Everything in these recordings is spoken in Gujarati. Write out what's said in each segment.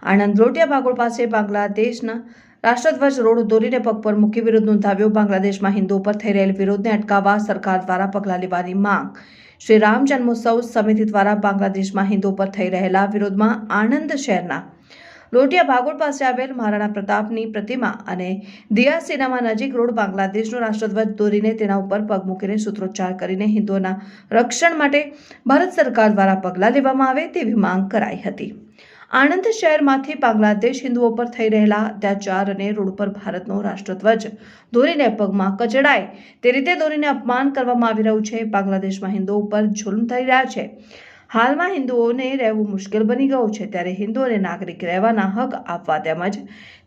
આણંદ લોટિયા ભાગોળ પાસે બાંગ્લાદેશના રાષ્ટ્રધ્વજ રોડ દોરીને પગ પર મૂકી વિરોધ નોંધાવ્યો। બાંગ્લાદેશમાં હિન્દુઓ પર થઈ રહેલ વિરોધને અટકાવવા સરકાર દ્વારા પગલાં લેવાની માંગ। શ્રી રામ જન્મોત્સવ સમિતિ દ્વારા બાંગ્લાદેશમાં હિન્દુઓ પર થઈ રહેલા વિરોધમાં આણંદ શહેરના લોટિયા ભાગોળ પાસે આવેલ મહારાણા પ્રતાપની પ્રતિમા અને દિયા સિનેમા નજીક રોડ બાંગ્લાદેશનો રાષ્ટ્રધ્વજ દોરીને તેના ઉપર પગ મૂકીને સૂત્રોચ્ચાર કરીને હિન્દુઓના રક્ષણ માટે ભારત સરકાર દ્વારા પગલાં લેવામાં આવે તેવી માંગ કરાઈ હતી। આણંદ શહેરમાંથી બાંગ્લાદેશ હિન્દુઓ પર થઈ રહેલા અત્યાચાર અને રોડ પર ભારતનો રાષ્ટ્રધ્વજ દોરીને પગમાં કચડાય તે રીતે દોરીને અપમાન કરવામાં આવી રહ્યું છે। બાંગ્લાદેશમાં હિન્દુઓ ઉપર જુલ્મ થઈ રહ્યા છે। હાલમાં હિન્દુઓને રહેવું મુશ્કેલ બની ગયું છે, ત્યારે હિન્દુઓને નાગરિક રહેવાના હક આપવા તેમજ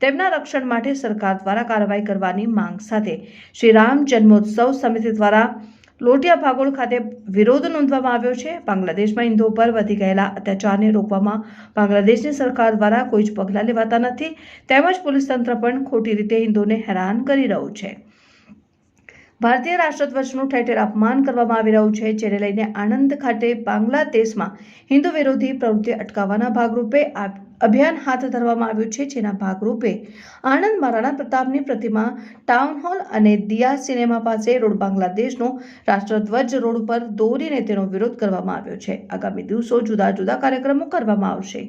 તેમના રક્ષણ માટે સરકાર દ્વારા કાર્યવાહી કરવાની માંગ સાથે શ્રી રામ જન્મોત્સવ સમિતિ દ્વારા લોટિયા ભાગોળ ખાતે વિરોધ નોંધવામાં આવ્યો છે। બાંગ્લાદેશમાં હિન્દુઓ પર વધી ગયેલા અત્યાચારને રોકવામાં બાંગ્લાદેશની સરકાર દ્વારા કોઈ જ પગલાં લેવાતા નથી, તેમજ પોલીસ તંત્ર પણ ખોટી રીતે હિન્દુઓને હેરાન કરી રહ્યું છે। ભારતીય રાષ્ટ્રધ્વજનું ઠેર ઠેર અપમાન કરવામાં આવી રહ્યું છે, જેને લઈને આણંદ ખાતે બાંગ્લાદેશમાં હિન્દુ વિરોધી પ્રવૃત્તિ અટકાવવાના ભાગરૂપે અભિયાન હાથ ધરવામાં આવ્યું છે, જેના ભાગરૂપે આણંદ મહારાણા પ્રતાપની પ્રતિમા, ટાઉન હોલ અને દિયા સિનેમા પાસે રોડ બાંગ્લાદેશનો રાષ્ટ્રધ્વજ રોડ પર દોરીને તેનો વિરોધ કરવામાં આવ્યો છે। આગામી દિવસો જુદા જુદા કાર્યક્રમો કરવામાં આવશે।